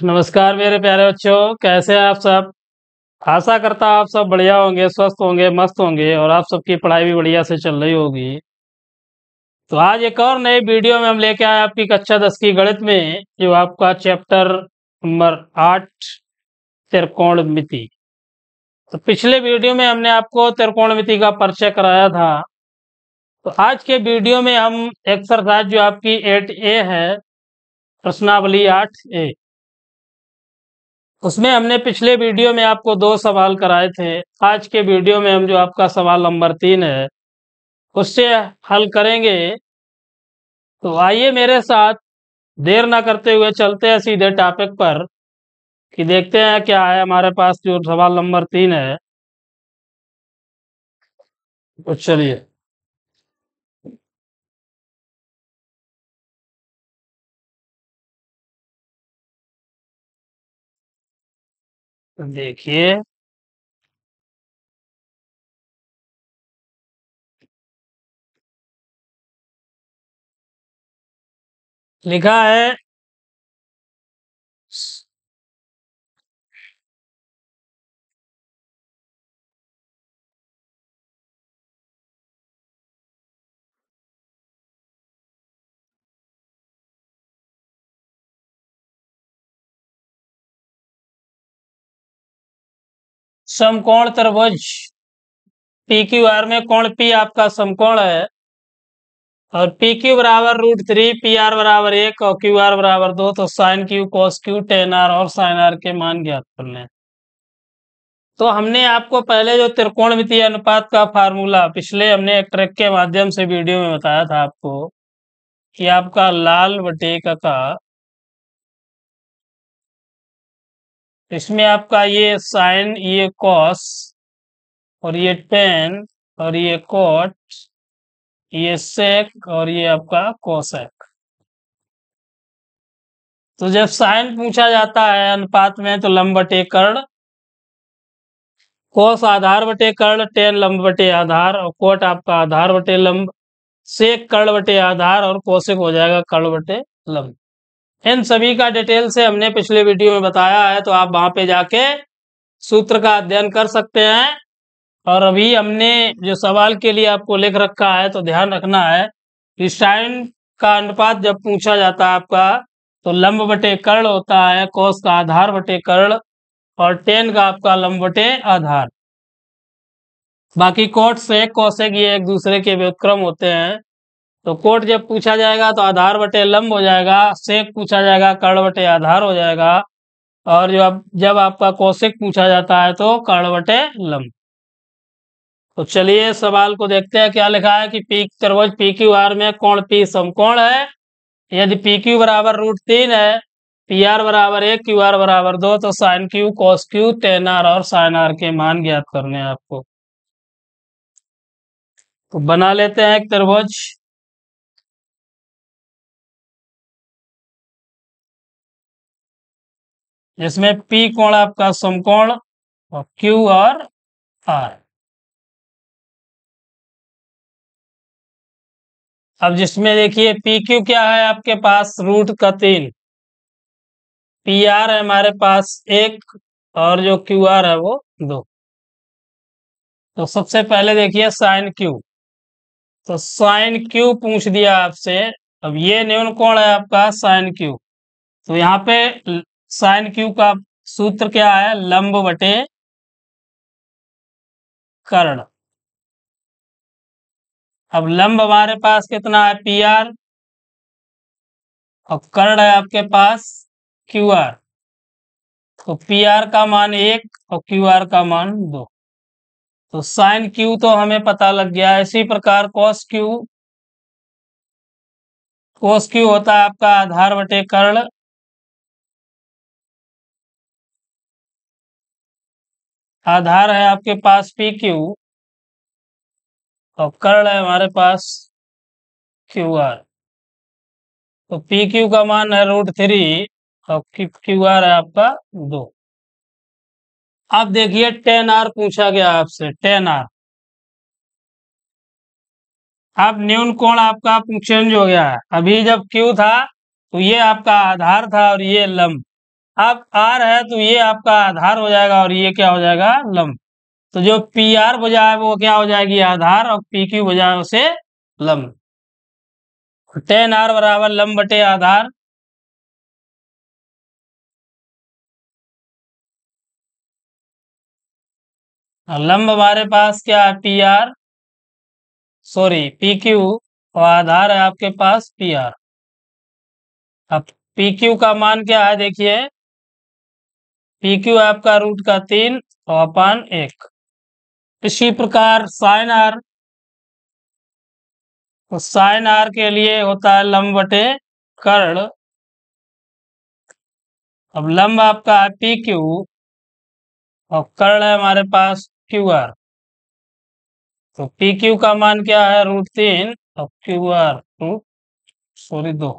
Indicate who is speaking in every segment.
Speaker 1: नमस्कार मेरे प्यारे बच्चों, कैसे हैं आप सब। आशा करता हूं आप सब बढ़िया होंगे, स्वस्थ होंगे, मस्त होंगे और आप सबकी पढ़ाई भी बढ़िया से चल रही होगी। तो आज एक और नई वीडियो में हम लेके आए आपकी कक्षा 10 की गणित में, जो आपका चैप्टर नंबर 8 त्रिकोणमिति। तो पिछले वीडियो में हमने आपको त्रिकोणमिति का परिचय कराया था। तो आज के वीडियो में हम एक्सरसाइज जो आपकी 8A है, प्रश्नावली 8A, उसमें हमने पिछले वीडियो में आपको 2 सवाल कराए थे। आज के वीडियो में हम जो आपका सवाल नंबर 3 है उससे हल करेंगे। तो आइए मेरे साथ देर ना करते हुए चलते हैं सीधे टॉपिक पर कि देखते हैं क्या है हमारे पास जो सवाल नंबर 3 है। तो चलिए देखिए, लिखा है समकोण त्रिभुज पी क्यू आर में कोण पी आपका समकोण है और पी क्यू बराबर √3, पी आर बराबर 1 और क्यू आर बराबर 2। तो sine Q, cos Q, tan R और साइन आर के मान ज्ञात करने हैं। तो हमने आपको पहले जो त्रिकोणमितीय अनुपात का फार्मूला पिछले हमने एक ट्रिक के माध्यम से वीडियो में बताया था आपको कि आपका लाल बटे का, इसमें आपका ये साइन, ये कॉस और ये टेन और ये कॉट, ये सेक और ये आपका कोसेक। तो जब साइन पूछा जाता है अनुपात में तो लंब बटे कर्ण, कोस आधार बटे कर्ण, टेन लंब बटे आधार और कोट आपका आधार बटे लंब, सेक कर्ण बटे आधार और कोसेक हो जाएगा कर्ण बटे लंब। इन सभी का डिटेल से हमने पिछले वीडियो में बताया है, तो आप वहां पे जाके सूत्र का अध्ययन कर सकते हैं। और अभी हमने जो सवाल के लिए आपको लिख रखा है, तो ध्यान रखना है कि साइन का अनुपात जब पूछा जाता है आपका तो लंब बटे कर्ण होता है, कोस का आधार बटे कर्ण और टेन का आपका लंब बटे आधार। बाकी कोट से कोसेक ये एक दूसरे के व्युत्क्रम होते हैं। तो कोट जब पूछा जाएगा तो आधार बटे लंब हो जाएगा, सेक पूछा जाएगा कर्ण बटे आधार हो जाएगा और जब आपका कोसेक पूछा जाता है तो कर्ण बटे लंब। तो चलिए सवाल को देखते हैं क्या लिखा है कि पी त्रिभुज पी क्यू आर में कोण पी समकोण है। यदि पी क्यू बराबर √3 है, पी आर बराबर 1, क्यू आर बराबर 2, तो sine Q, cos Q, tan R और साइन आर के मान ज्ञात करने हैं आपको। तो बना लेते हैं एक त्रिभुज। जिसमें P कोण आपका समकोण और Q और R। अब जिसमें देखिए PQ क्या है आपके पास √3, PR है हमारे पास 1 और जो QR है वो 2। तो सबसे पहले देखिए साइन Q। तो साइन Q पूछ दिया आपसे। अब ये न्यून कोण है आपका साइन Q। तो यहाँ पे साइन Q का सूत्र क्या है, लंब बटे कर्ण। अब लंब हमारे पास कितना है PR और कर्ण है आपके पास QR। तो PR का मान 1 और QR का मान 2। तो साइन Q तो हमें पता लग गया। इसी प्रकार कॉस Q होता है आपका आधार बटे कर्ण। आधार है आपके पास PQ और कर्ण है हमारे पास QR। तो PQ का मान है √3 और QR है आपका 2। अब देखिए टेन आर पूछा गया आपसे, टेन आर। अब न्यून कोण आपका चेंज हो गया है। अभी जब Q था तो ये आपका आधार था और ये लंब। अब आर है तो ये आपका आधार हो जाएगा और ये क्या हो जाएगा, लंब। तो जो पी आर भुजा है वो क्या हो जाएगी, आधार, और पी क्यू भुजा है उसे लंब। टेन आर बराबर लंब बटे आधार। लंब हमारे पास क्या है, P R, sorry P Q, और आधार है आपके पास पी आर। अब पी क्यू का मान क्या है, देखिए पी क्यू आपका रूट का 3 और अपान 1। इसी प्रकार साइन आर, तो साइन आर के लिए होता है लंब बटे कर्ण। अब लंब आपका है पी क्यू और कर्ण है हमारे पास क्यू आर। तो पी क्यू का मान क्या है, रूट 3 और क्यू आर रूट, सॉरी 2।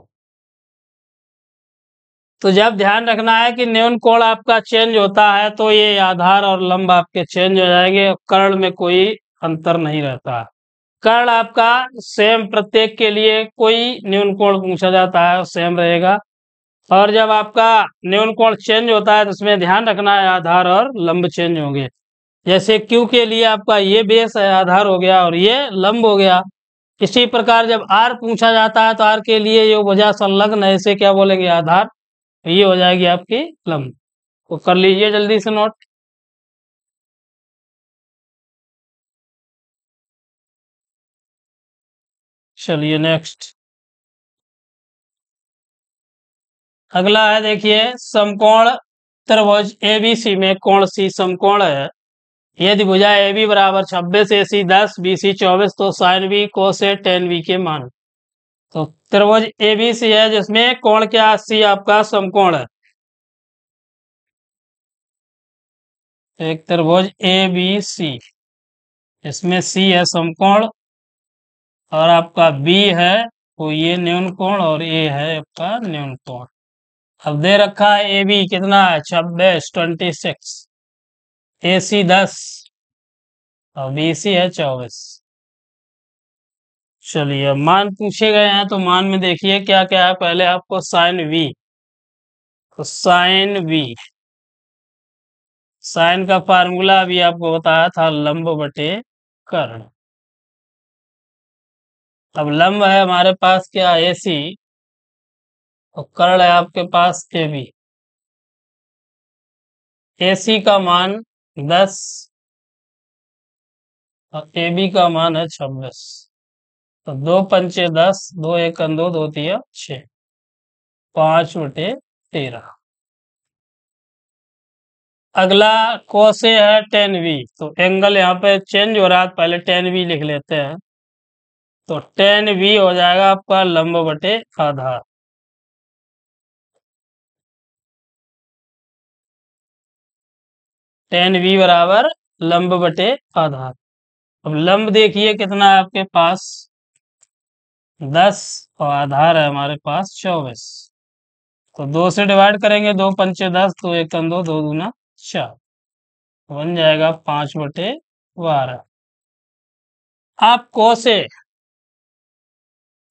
Speaker 1: तो जब ध्यान रखना है कि न्यून कोण आपका चेंज होता है तो ये आधार और लंब आपके चेंज हो जाएंगे, और कर्ण में कोई अंतर नहीं रहता। कर्ण आपका सेम, प्रत्येक के लिए कोई न्यून कोण पूछा जाता है सेम रहेगा। और जब आपका न्यून कोण चेंज होता है तो उसमें ध्यान रखना है आधार और लंब चेंज होंगे। जैसे क्यू के लिए आपका ये बेस है, आधार हो गया, और ये लंब हो गया। इसी प्रकार जब आर पूछा जाता है तो आर के लिए ये भुजा संलग्न है, इसे क्या बोलेंगे, आधार। ये हो जाएगी आपकी लंब। तो कर लीजिए जल्दी से नोट। चलिए नेक्स्ट। अगला है, देखिए समकोण त्रिभुज एबीसी में कोण सी समकोण है। यदि भुजा ए बी बराबर 26, ए सी 10, बी सी 24, तो साइन बी कोस ए टेन बी के मान। तो त्रिभुज ए बी सी है जिसमें कोण क्या, सी आपका समकोण है। एक त्रिभुज ए बी सी, इसमें सी है समकोण और आपका बी है तो ये न्यून कोण, और ए है आपका न्यून कोण। अब दे रखा है ए बी कितना है, 26 26, ए सी 10 और बी सी है 24। चलिए मान पूछे गए हैं तो मान में देखिए क्या क्या है। पहले आपको साइन वी, तो साइन वी, साइन का फार्मूला अभी आपको बताया था, लंब बटे कर्ण। अब लंब है हमारे पास क्या, ए सी, और कर्ण है आपके पास ए बी। ए सी का मान 10 और ए बी का मान है 26। तो 2 पंचे 10, 2 1 2, 2 3 6, 5/13। अगला कोसे है टेन वी, तो एंगल यहाँ पे चेंज हो रहा है, पहले टेन वी लिख लेते हैं। तो टेन वी हो जाएगा आपका लंब बटे आधार। टेन वी बराबर लंब बटे आधार। अब लंब देखिए कितना है आपके पास, 10 और आधार है हमारे पास 24। तो 2 से डिवाइड करेंगे, 2 पंचे 10, 2 1 2, 2 दूना 4, बन जाएगा 5/12। आप कोसे,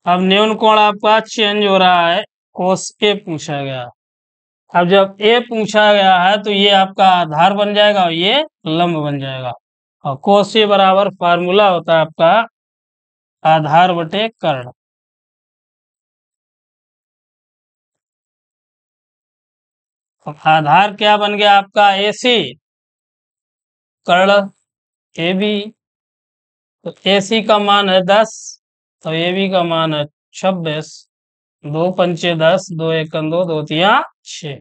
Speaker 1: अब न्यून कोण आपका चेंज हो रहा है, कोस ए पूछा गया। अब जब ए पूछा गया है तो ये आपका आधार बन जाएगा और ये लंब बन जाएगा। और कोस ए बराबर फार्मूला होता है आपका आधार बटे कर्ण। आधार क्या बन गया आपका, ए सी, कर्ण ए बी। तो ए सी का मान है 10 तो ए बी का मान है 26। 2 पंचे 10, 2 1 2, 2 3 6,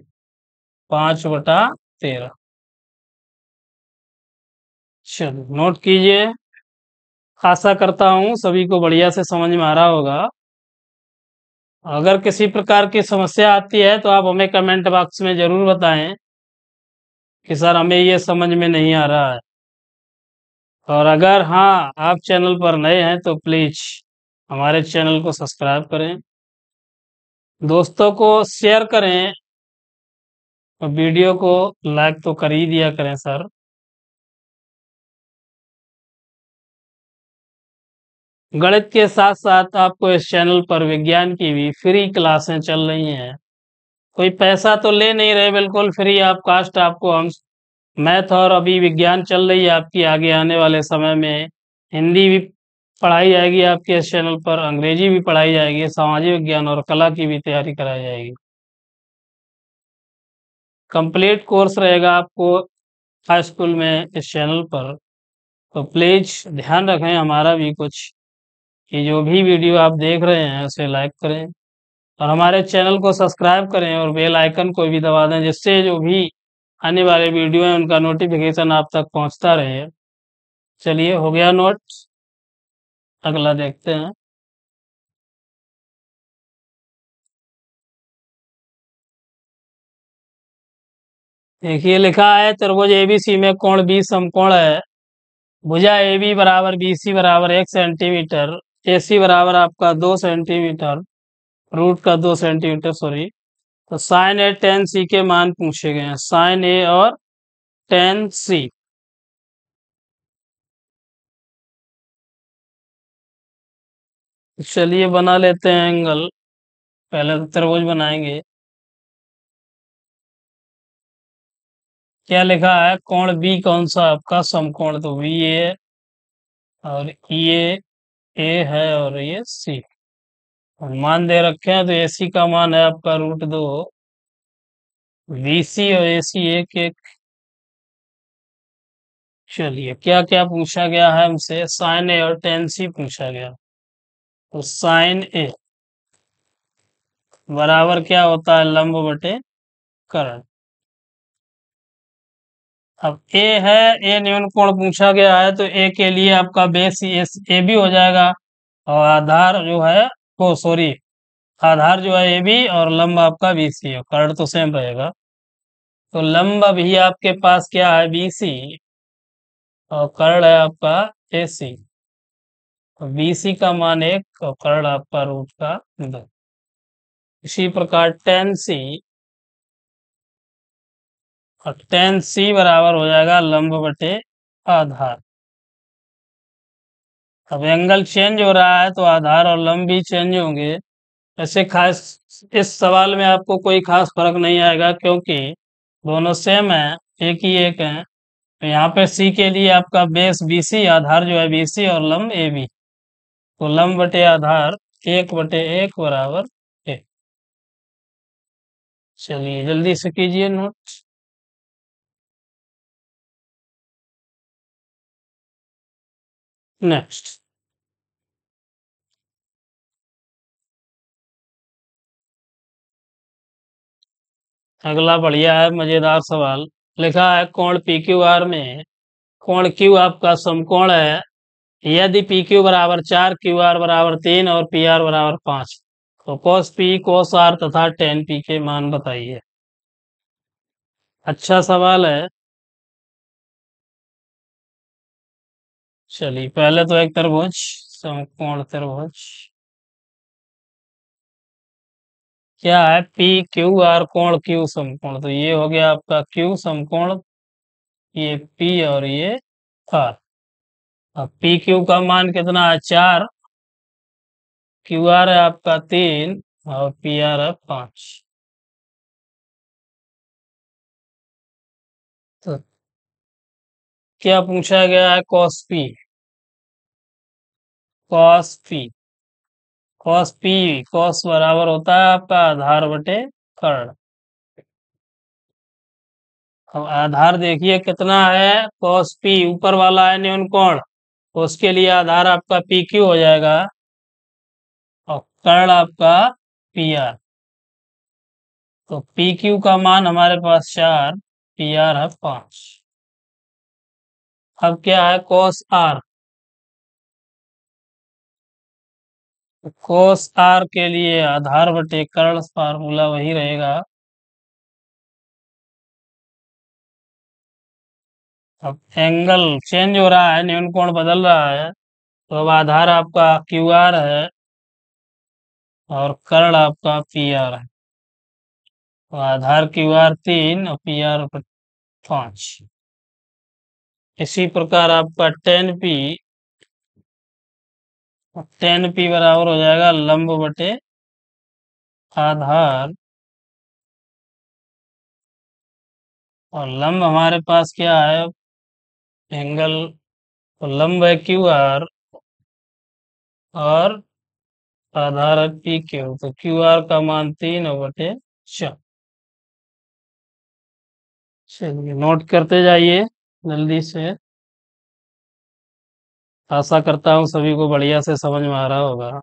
Speaker 1: 5/13। चलो नोट कीजिए। आशा करता हूँ सभी को बढ़िया से समझ में आ रहा होगा। अगर किसी प्रकार की समस्या आती है तो आप हमें कमेंट बॉक्स में जरूर बताएं कि सर हमें ये समझ में नहीं आ रहा है। और अगर हाँ आप चैनल पर नए हैं तो प्लीज हमारे चैनल को सब्सक्राइब करें, दोस्तों को शेयर करें, और वीडियो को लाइक तो कर ही दिया करें सर। गणित के साथ साथ आपको इस चैनल पर विज्ञान की भी फ्री क्लासें चल रही हैं, कोई पैसा तो ले नहीं रहे, बिल्कुल फ्री ऑफ कास्ट आपको हम मैथ और अभी विज्ञान चल रही है आपकी, आगे आने वाले समय में हिंदी भी पढ़ाई जाएगी आपके इस चैनल पर, अंग्रेजी भी पढ़ाई जाएगी, सामाजिक विज्ञान और कला की भी तैयारी कराई जाएगी। कंप्लीट कोर्स रहेगा आपको हाई स्कूल में इस चैनल पर। तो प्लीज ध्यान रखें हमारा भी कुछ, कि जो भी वीडियो आप देख रहे हैं उसे लाइक करें और हमारे चैनल को सब्सक्राइब करें और बेल आइकन को भी दबा दें, जिससे जो भी आने वाले वीडियो हैं उनका नोटिफिकेशन आप तक पहुंचता रहे। चलिए, हो गया नोट, अगला देखते हैं। देखिए लिखा है त्रिभुज एबीसी में कोण बी समकोण है, भुजा ए बी बराबर बी सी बराबर 1 सेंटीमीटर, ए सी बराबर आपका 2 सेंटीमीटर, रूट का 2 सेंटीमीटर सॉरी। तो साइन ए टेन सी के मान पूछे गए हैं, साइन ए और टेन सी। चलिए बना लेते हैं एंगल, पहले तो त्रिभुज बनाएंगे। क्या लिखा है, कोण बी कौन सा आपका समकोण, तो बी ए और ये है और ये सी। मान दे रखे हैं, तो ए सी का मान है आपका √2, बी सी और ए सी एक एक। चलिए क्या क्या पूछा गया है हमसे, साइन ए और टेन सी पूछा गया। तो साइन ए बराबर क्या होता है, लंब बटे कर्ण। अब ए है, ए न्यून कोण पूछा गया है, तो ए के लिए आपका बेस ए बी हो जाएगा, और आधार जो है वो सॉरी आधार जो है ए बी और लंब आपका बी सी है, कर्ण तो सेम रहेगा। तो लंब भी आपके पास क्या है, बी सी, और कर्ण है आपका ए सी। तो बी सी का मान 1 और कर्ण आपका रूट का 2। इसी प्रकार टेन सी, और टेन सी बराबर हो जाएगा लंब बटे आधार। अब एंगल चेंज हो रहा है तो आधार और लंब भी चेंज होंगे। ऐसे खास इस सवाल में आपको कोई खास फर्क नहीं आएगा, क्योंकि दोनों सेम है, एक ही एक है। तो यहाँ पे सी के लिए आपका बेस बी सी, आधार जो है बी सी और लंब ए बी। तो लंब बटे आधार 1/1 बराबर 1। चलिए जल्दी से कीजिए नोट। नेक्स्ट, अगला बढ़िया है, मजेदार सवाल। लिखा है कोण पी क्यू आर में कोण क्यू आपका समकोण है, यदि पी क्यू बराबर 4, क्यू आर बराबर 3 और पी आर बराबर 5, तो कोस पी कोस आर तथा टेन पी के मान बताइए। अच्छा सवाल है। चलिए पहले तो एक त्रिभुज, समकोण त्रिभुज क्या है, पी क्यू आर कोण क्यू समकोण, तो ये हो गया आपका क्यू समकोण, ये पी और ये आर। अब पी क्यू का मान कितना है, 4, क्यू आर है आपका 3 और पी आर है 5। तो क्या पूछा गया है, cos P, cos P, cos P cos बराबर होता है आपका आधार बटे कर्ण। अब आधार देखिए कितना है, कॉस पी ऊपर वाला है न्यून कोण, तो उसके लिए आधार आपका पी क्यू हो जाएगा और कर्ण आपका पी आर। तो पी क्यू का मान हमारे पास 4, पी आर है 5। अब क्या है, कॉस आर, कोस आर के लिए आधार बटे कर्ण, फार्मूला वही रहेगा। अब एंगल चेंज हो रहा है, न्यून कोण बदल रहा है, तो अब आधार आपका क्यू आर है और कर्ण आपका पी आर है। तो आधार क्यू आर 3 और पी आर 5। इसी प्रकार आपका टेन पी बराबर हो जाएगा लंब बटे आधार और लंब हमारे पास क्या है? एंगल। तो लंब है क्यू आर और आधार है पी क्यू। तो क्यू आर का मान 3/4। चलिए नोट करते जाइए जल्दी से। आशा करता हूँ सभी को बढ़िया से समझ में आ रहा होगा।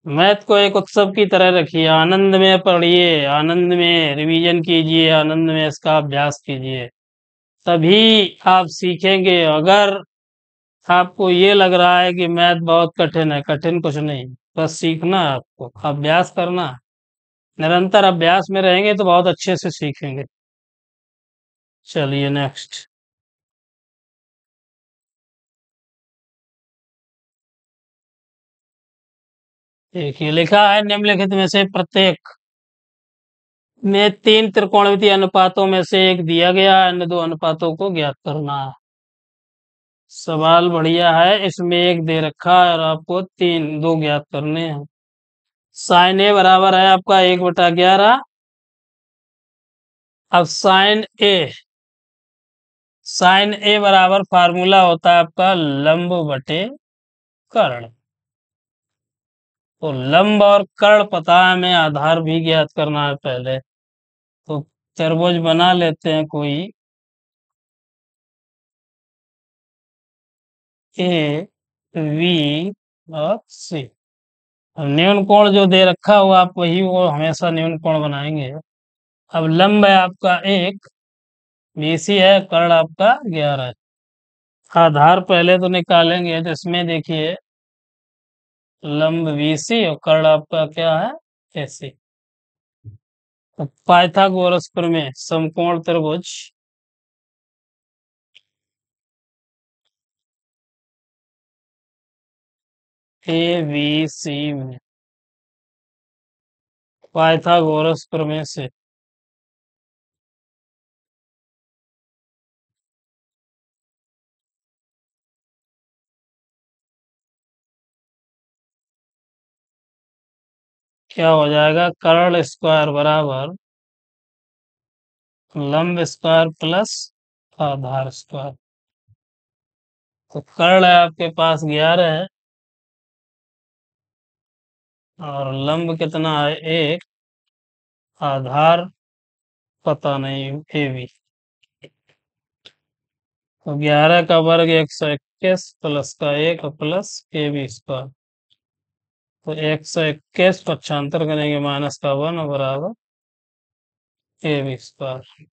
Speaker 1: मैथ को एक उत्सव की तरह रखिए, आनंद में पढ़िए, आनंद में रिवीजन कीजिए, आनंद में इसका अभ्यास कीजिए, तभी आप सीखेंगे। अगर आपको ये लग रहा है कि मैथ बहुत कठिन है, कठिन कुछ नहीं, बस सीखना है आपको, अभ्यास करना है। निरंतर अभ्यास में रहेंगे तो बहुत अच्छे से सीखेंगे। चलिए नेक्स्ट। देखिए लिखा है निम्नलिखित में से प्रत्येक में 3 त्रिकोणमितीय अनुपातों में से एक दिया गया है, अन्य 2 अनुपातों को ज्ञात करना है। सवाल बढ़िया है, इसमें एक दे रखा है और आपको 2 ज्ञात करने हैं। साइन ए बराबर है आपका 1/11। अब साइन ए बराबर फार्मूला होता है आपका लंब बटे कर्ण। तो लंब और कर्ण पता है, हमें आधार भी ज्ञात करना है पहले। तो त्रिभुज बना लेते हैं कोई, ए वी और सी। अब न्यून कोण जो दे रखा हो आप वही वो हमेशा न्यून कोण बनाएंगे। अब लंब है आपका 1, बीसी है, कर्ण आपका 11 है। आधार पहले तो निकालेंगे, तो इसमें देखिए लंब बीसी और कर्ण आपका क्या है? एसी। तो पाइथागोरस प्रमेय समकोण त्रिभुज ए बी सी में पाइथागोरस प्रमेय से क्या हो जाएगा? कर्ण स्क्वायर बराबर लंब स्क्वायर प्लस आधार स्क्वायर। तो कर्ण है आपके पास 11 है और लंब कितना है? 1। आधार पता नहीं, ए बी। तो 11 का वर्ग 121 प्लस का 1 प्लस ए बी स्क्वायर। तो 121 पक्षांतर करेंगे माइनस का 1 बराबर ए बी स्क्वायर।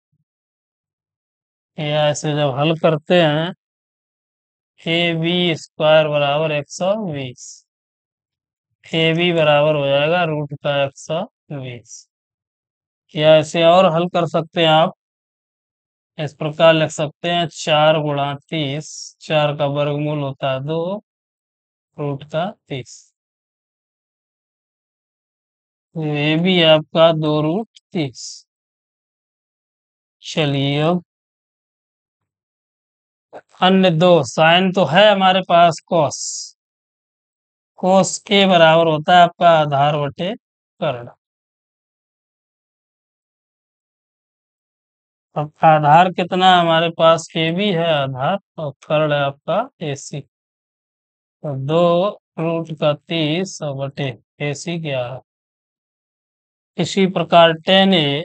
Speaker 1: या ऐसे जब हल करते हैं, ए बी स्क्वायर बराबर 120। ए बी बराबर हो जाएगा रूट का 120। या ऐसे और हल कर सकते हैं आप, इस प्रकार लिख सकते हैं 4 × 30। 4 का वर्गमूल होता है 2, रूट का 30। तो ये भी आपका 2√30। चलिए अब अन्य 2 साइन तो है हमारे पास कॉस। कोस ए बराबर होता है आपका आधार बटे कर्ण। अब आधार कितना है हमारे पास? ए बी है आधार और कर्ण है आपका एसी। तो 2√30 और बटे एसी 11। इसी प्रकार टेन ए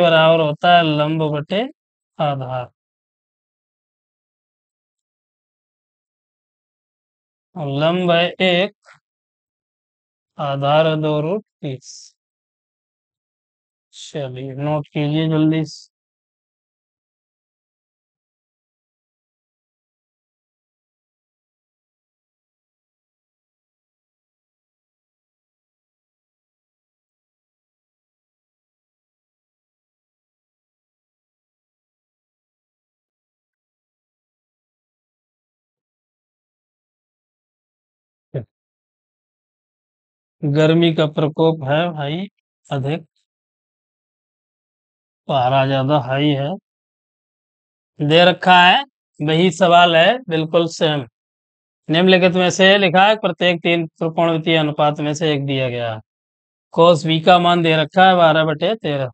Speaker 1: बराबर होता है लंब बटे आधार। और लंब है 1, आधार है 2√30। चलिए नोट कीजिए जल्दी से। गर्मी का प्रकोप है भाई अधिक, पारा ज्यादा हाई है। दे रखा है, वही सवाल है बिल्कुल सेम। निम्नलिखित में से लिखा है प्रत्येक 3 त्रिकोणमितीय अनुपात में से एक दिया गया है। cos v का मान दे रखा है 12/13।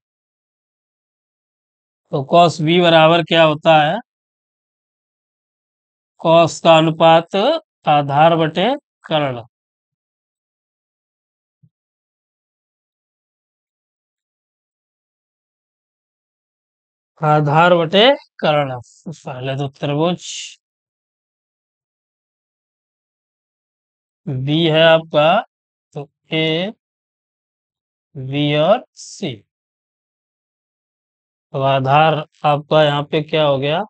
Speaker 1: तो कॉस बी बराबर क्या होता है? कॉस का अनुपात आधार बटे कर्ण। आधार बटे कर्ण। पहले तो त्रिभुज बी है आपका, तो ए बी और सी। तो आधार आपका यहाँ पे क्या हो गया?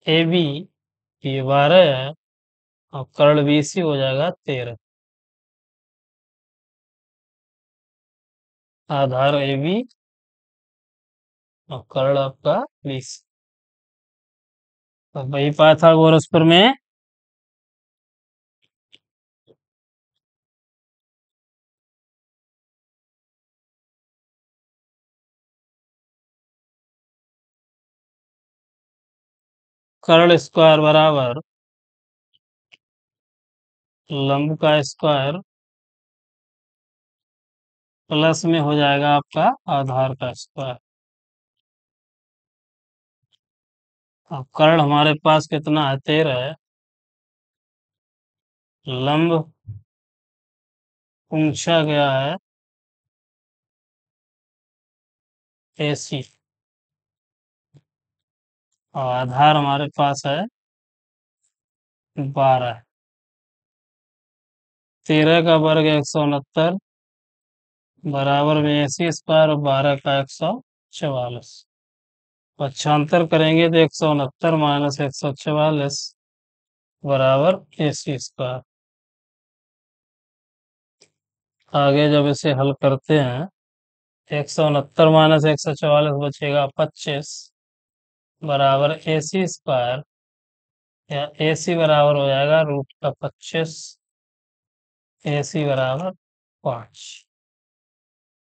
Speaker 1: ए बी, ये 12 है, और कर्ण बी सी हो जाएगा 13। आधार ए बी और कर्ण आपका 20। तो वही पाइथागोरस प्रमेय। कर्ण स्क्वायर बराबर लंब का स्क्वायर प्लस में हो जाएगा आपका आधार का स्क्वायर। अब कर्ण हमारे पास कितना है? 13 है। लंब पूछा गया है AC, और आधार हमारे पास है 12। 13 का वर्ग 169 बराबर में AC स्क्वायर, और 12 का 144। पक्षांतर करेंगे तो 169 माइनस 144 बराबर AC स्क्वायर। आगे जब इसे हल करते हैं, 169 माइनस 144 बचेगा 25 बराबर AC स्क्वायर, या AC बराबर हो जाएगा रूट का 25। AC बराबर 5,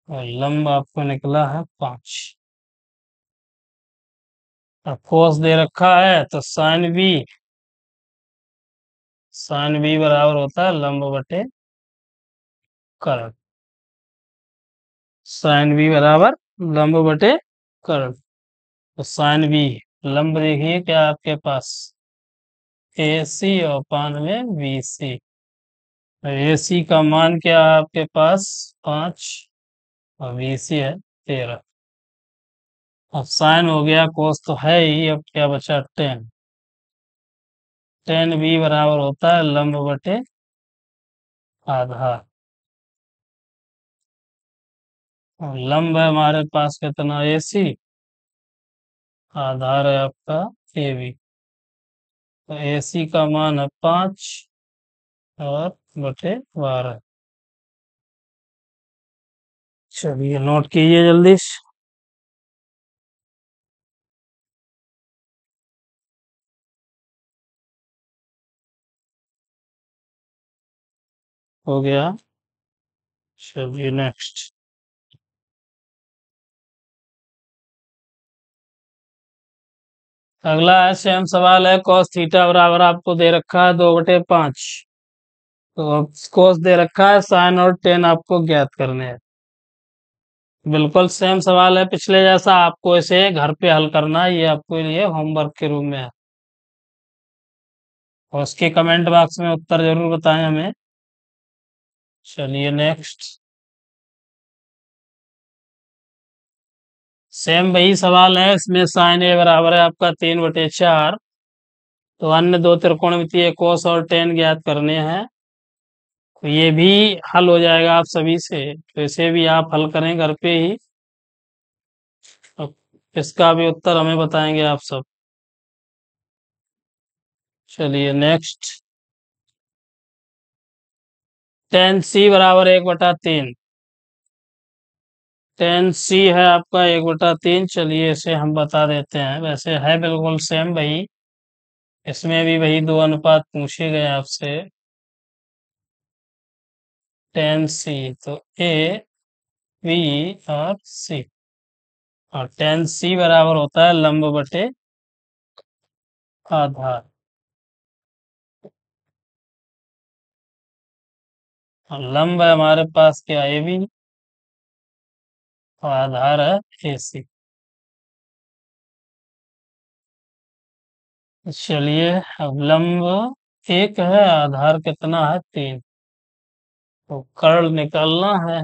Speaker 1: और लंब आपको निकला है 5। अब कोस दे रखा है तो साइन बी बराबर होता है लंब बटे कर्ण। साइन बी बराबर लंब बटे कर्ण। तो साइन बी, लंब देखिए क्या आपके पास, AC और पान में BC। AC का मान क्या है आपके पास? 5, और BC है 13। अब साइन हो गया, कोस तो है ही, अब क्या बचा? टेन। टेन बी बराबर होता है लंब बटे आधार। और लंब है हमारे पास कितना? AC। आधार है आपका AB। तो AC का मान है 5 और बटे 12। चलिए नोट कीजिए जल्दी से। हो गया। चलिए नेक्स्ट। अगला है, सेम सवाल है, कॉस थीटा बराबर आपको दे रखा है 2/5। तो अब कोस दे रखा है, साइन और टेन आपको ज्ञात करने हैं। बिल्कुल सेम सवाल है पिछले जैसा, आपको इसे घर पे हल करना है, ये आपके लिए होमवर्क के रूप में है। और उसके कमेंट बॉक्स में उत्तर जरूर बताएं हमें। चलिए नेक्स्ट। सेम वही सवाल है, इसमें साइन ए बराबर है आपका 3/4। तो अन्य दो त्रिकोणमितीय कोस और टेन ज्ञात करने हैं। तो ये भी हल हो जाएगा आप सभी से, तो इसे भी आप हल करें घर पे ही। तो इसका भी उत्तर हमें बताएंगे आप सब। चलिए नेक्स्ट। टेन सी बराबर 1/3। टेन सी है आपका 1/3। चलिए इसे हम बता देते हैं, वैसे है बिल्कुल सेम वही। इसमें भी वही दो अनुपात पूछे गए आपसे। टेन सी, तो ए बी और सी। और टेन सी बराबर होता है लंब बटे आधार। और लंब है हमारे पास क्या? ए बी, और आधार है AC। चलिए, अब लंब एक है, आधार कितना है 3, तो कर्ण निकालना है।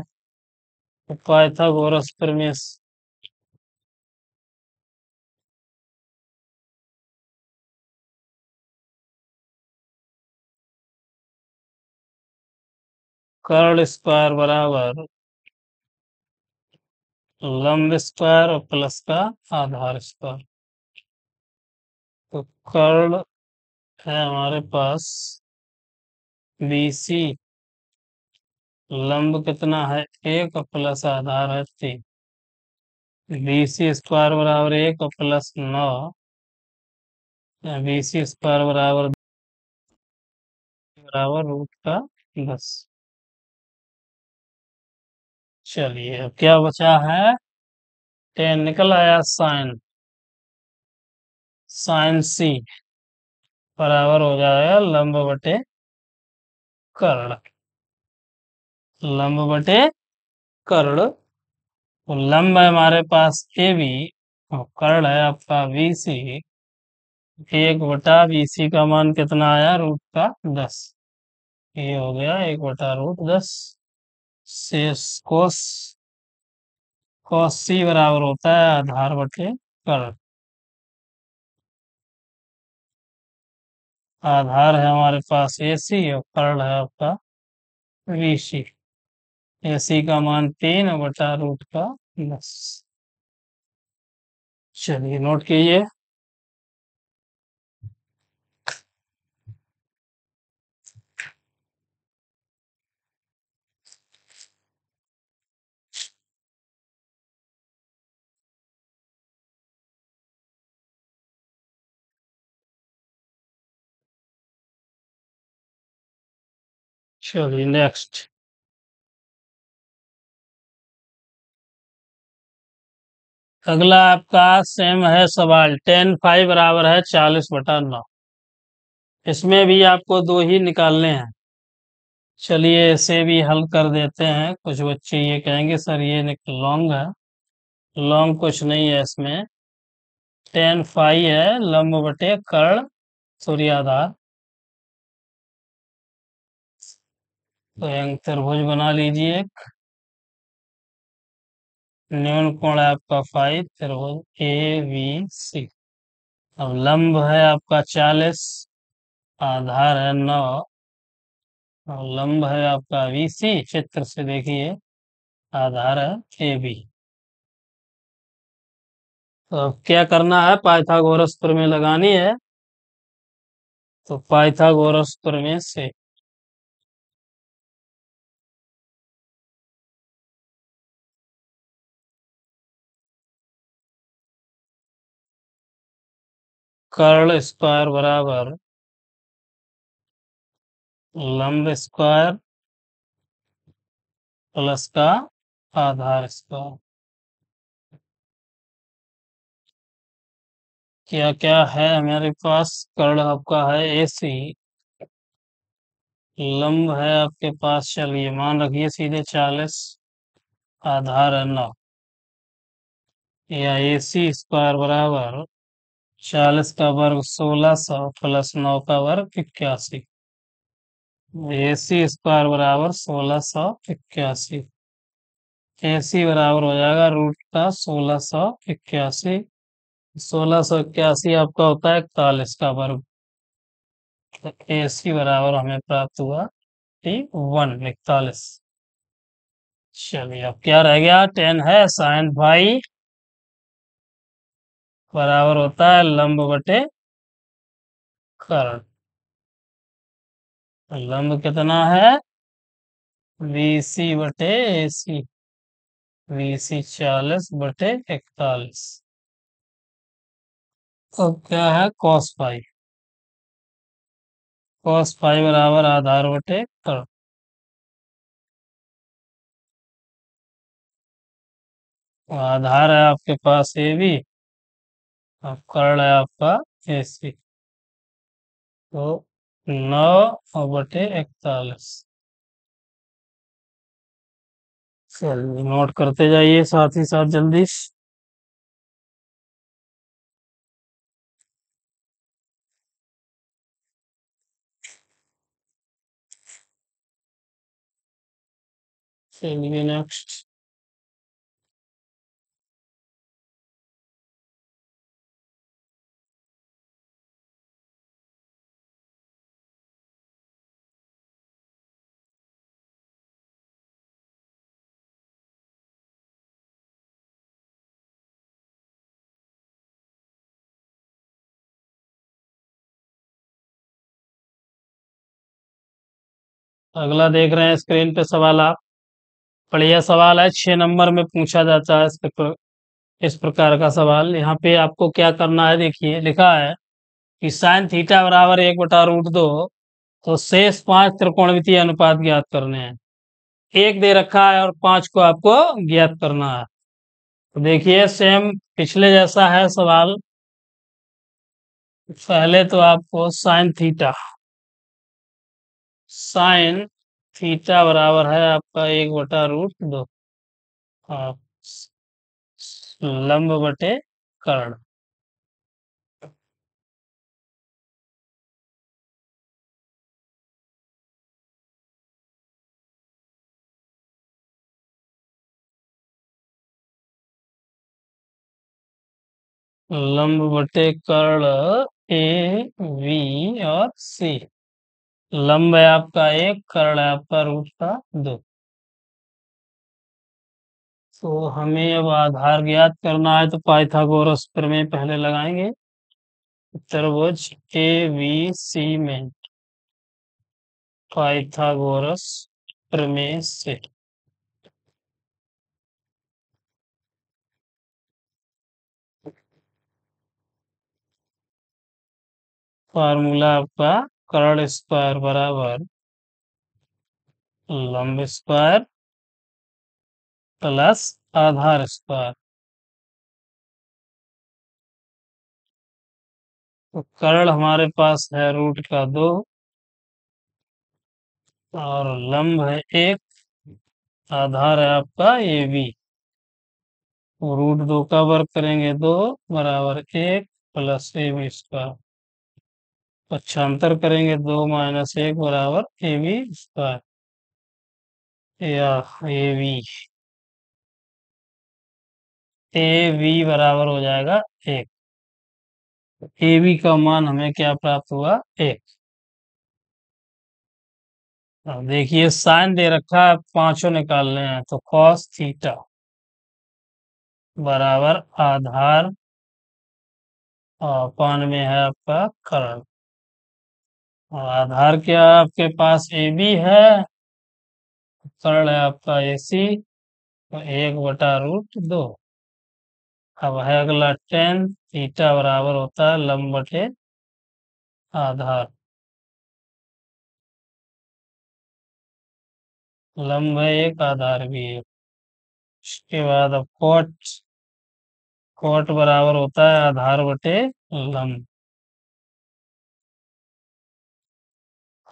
Speaker 1: तो पाइथागोरस प्रमेय कर्ण स्क्वायर बराबर लंब स्क्वायर और प्लस का आधार स्क्वायर। तो कर्ण है हमारे पास BC, लंब कितना है 1 और प्लस आधार है 3। BC स्क्वायर बराबर 1 और प्लस 9, BC स्क्वायर बराबर रूट का 10। चलिए, अब क्या बचा है, 10 निकल आया, साइन C बराबर हो जाएगा लंब बटे कर्ण। लंब बटे कर्ण, तो लंब है हमारे पास AB और कर्ण है आपका BC। 1/BC का मान कितना आया, रूट का 10। ये हो गया 1/√10। शेष cos C बराबर होता है आधार बटे कर्ण। आधार है हमारे पास AC और कर्ण है आपका BC। AC का मान 3/√10। चलिए, नोट कीजिए। चलिए, नेक्स्ट। अगला आपका सेम है सवाल, tan फाइव बराबर है 40/9। इसमें भी आपको दो ही निकालने हैं। चलिए, इसे भी हल कर देते हैं। कुछ बच्चे ये कहेंगे सर ये लॉन्ग है। लॉन्ग कुछ नहीं है इसमें। tan फाइव है लंब बटे कर्ण सूर्याधार। तो यंग त्रिभुज बना लीजिए। न्यून कोण है आपका 5, त्रिभुज ABC। अब लंब है आपका 40, आधार है 9, और लंब है आपका BC। चित्र से देखिए, आधार है AB। तो अब क्या करना है, पाइथागोरस प्रमेय लगानी है। तो पाइथागोरस प्रमेय से कर्ण स्क्वायर बराबर लंब स्क्वायर प्लस का आधार स्क्वायर। क्या क्या है हमारे पास, कर्ण आपका है AC, लंब है आपके पास, चलिए मान रखिए सीधे 40, आधार है 9, या AC स्क्वायर बराबर 40 का वर्ग 1600 प्लस 9 का वर्ग 81। AC स्क्वायर बराबर 1681। AC बराबर हो जाएगा रूट का 1681। 1681 आपका होता है 41 का वर्ग। तो AC बराबर हमें प्राप्त हुआ 41। चलिए, अब क्या रह गया, 10 है साइन फाई बराबर होता है लंब बटे कर्ण। लंब कितना है, BC बटे AC। BC 40/41। अब क्या है, cos फाइव। cos फाइव बराबर आधार बटे कर्ण। आधार है आपके पास AB, अब कर्ण है आपका AC। तो 9/41। चलिए, नोट करते जाइए साथ ही साथ जल्दी। चलिए नेक्स्ट। अगला देख रहे हैं स्क्रीन पे सवाल आप। बढ़िया सवाल है, 6 नंबर में पूछा जाता है इस प्रकार का सवाल। यहाँ पे आपको क्या करना है, देखिए लिखा है कि साइन थीटा बराबर 1/√2, तो शेष 5 त्रिकोणमितीय अनुपात ज्ञात करने हैं। एक दे रखा है और 5 को आपको ज्ञात करना है। तो देखिए सेम पिछले जैसा है सवाल। पहले तो आपको साइन थीटा बराबर है आपका 1/√2, हाँ, लंब बटे कर्ण। लंब बटे कर्ण ए वी और सी। लंब है आपका 1, कर्ण है आपका √2। तो हमें अब आधार ज्ञात करना है, तो पाइथागोरस प्रमेय पहले लगाएंगे। त्रिभुज ए बी सी में पाइथागोरस प्रमेय से फार्मूला आपका कर्ण स्क्वायर बराबर लंब स्क्वायर प्लस आधार स्क्वायर। तो कर्ण हमारे पास है √2 और लंब है 1, आधार है आपका ए बी। √2 का वर्ग करेंगे 2 बराबर 1 प्लस ए बी स्क्वायर। पक्षांतर करेंगे 2 - 1 बराबर ए बी स्क्वायर या ए बी बराबर हो जाएगा 1। ए बी का मान हमें क्या प्राप्त हुआ, 1। अब देखिए साइन दे रखा है, पांचों निकालने हैं, तो कॉस थीटा बराबर आधार और पान में है आपका कर्ण। और आधार क्या आपके पास ए बी है, कर्ण है आपका ए सी, तो 1/√2। अब है अगला टेन थीटा बराबर होता है लंब बटे आधार। लंब है 1, आधार भी है। उसके बाद अब कोट बराबर होता है आधार बटे लंब।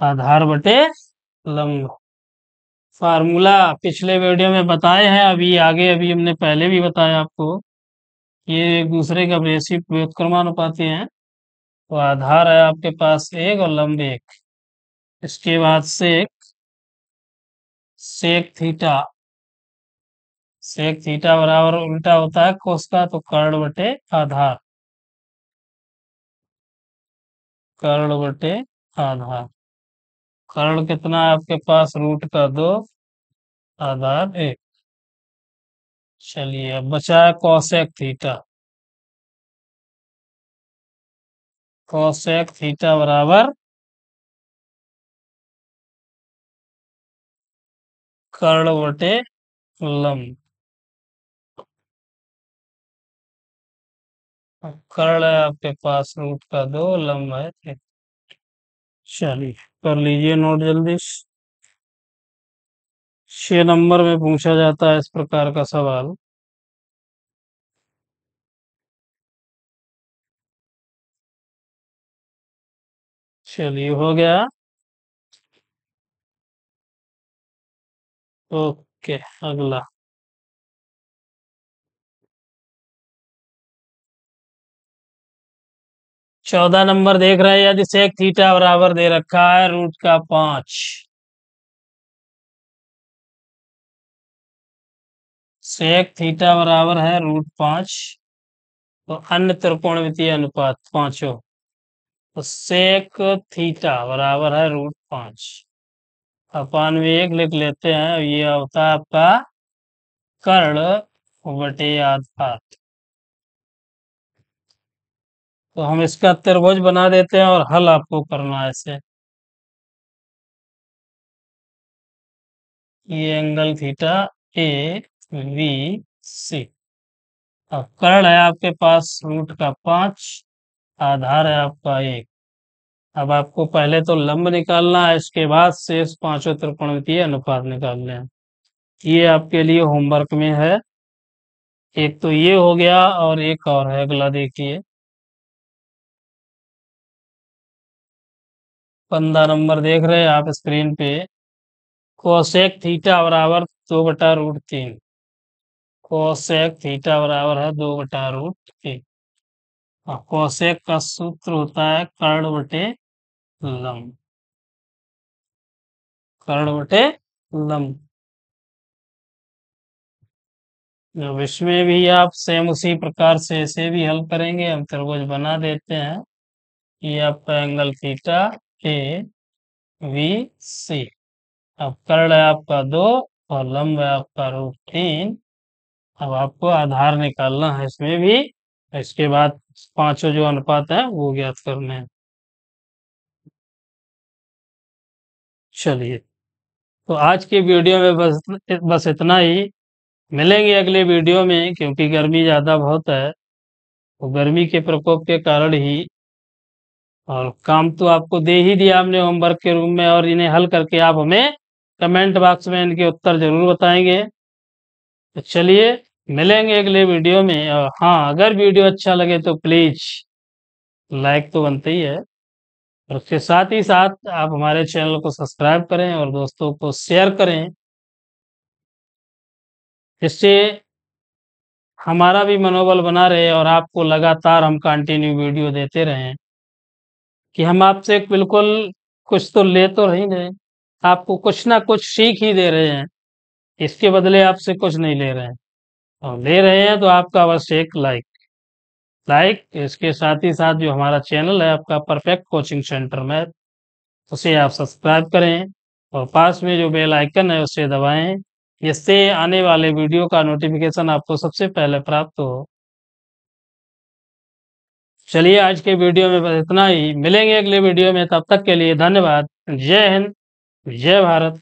Speaker 1: आधार बटे लंब फार्मूला पिछले वीडियो में बताए हैं, अभी आगे अभी हमने पहले भी बताया आपको। ये एक दूसरे का व्युत्क्रमानुपाती हैं। तो आधार है आपके पास 1 और लंब 1। इसके बाद सेक थीटा सेक थीटा बराबर उल्टा होता है कोस का, तो कर्ण बटे आधार। कर्ण बटे आधार। कर्ण कितना है आपके पास, √2, आधार 1। चलिए अब बचा है कॉसेक थीटा। कॉसेक थीटा बराबर कर्ण बटे लंब। कर्ण है आपके पास √2, लंब है 1। चलिए कर लीजिए नोट जल्दी। 6 नंबर में पूछा जाता है इस प्रकार का सवाल। चलिए हो गया। ओके अगला। 14 नंबर देख रहे हैं, यदि सेक थीटा बराबर दे रखा है √5, सेक थीटा बराबर है √5। तो अन्य त्रिकोणमितीय अनुपात पांचों, तो सेक थीटा बराबर है √5 अपान में 1 लिख लेते हैं। ये होता है आपका कर्ण बटे आधार। तो हम इसका त्रिभुज बना देते हैं और हल आपको करना है इसे। ये angle theta A B C. अब कर्ण है आपके पास √5, आधार है आपका 1। अब आपको पहले तो लंब निकालना है, इसके बाद शेष पांचों त्रिकोणमितीय अनुपात निकालने हैं। ये आपके लिए होमवर्क में है। एक तो ये हो गया और एक और है अगला, देखिए 15 नंबर देख रहे हैं आप स्क्रीन पे। कोसेक थीटा बराबर 2/√3। कोसेक थीटा बराबर है 2/√3। कोसेक का सूत्र होता है कर्ण बटे लंब। कर्ण बटे लंब। अब इसमें भी आप सेम उसी प्रकार से ऐसे भी हल करेंगे। हम त्रिभुज बना देते हैं। ये आपका angle theta A B C. अब कर्ण है आपका 2 और लंब है आपका √3। अब आपको आधार निकालना है इसमें भी। इसके बाद पांचों जो अनुपात है वो ज्ञात करने हैं। चलिए, तो आज की वीडियो में बस इतना ही। मिलेंगे अगले वीडियो में, क्योंकि गर्मी ज़्यादा बहुत है। तो गर्मी के प्रकोप के कारण ही, और काम तो आपको दे ही दिया हमने होमवर्क के रूम में, और इन्हें हल करके आप हमें कमेंट बॉक्स में इनके उत्तर जरूर बताएंगे। तो चलिए, मिलेंगे अगले वीडियो में। और हाँ, अगर वीडियो अच्छा लगे तो प्लीज लाइक तो बनते ही है, और उसके साथ ही साथ आप हमारे चैनल को सब्सक्राइब करें और दोस्तों को शेयर करें, जिससे हमारा भी मनोबल बना रहे और आपको लगातार हम कंटिन्यू वीडियो देते रहें। कि हम आपसे बिल्कुल कुछ तो ले तो नहीं रहे, आपको कुछ ना कुछ सीख ही दे रहे हैं। इसके बदले आपसे कुछ नहीं ले रहे हैं, और ले रहे हैं तो आपका बस एक लाइक। इसके साथ ही साथ जो हमारा चैनल है आपका परफेक्ट कोचिंग सेंटर में, उसे आप सब्सक्राइब करें और पास में जो बेल आइकन है उसे दबाएं, जिससे आने वाले वीडियो का नोटिफिकेशन आपको सबसे पहले प्राप्त हो। चलिए, आज के वीडियो में बस इतना ही। मिलेंगे अगले वीडियो में, तब तक के लिए धन्यवाद। जय हिंद, जय भारत।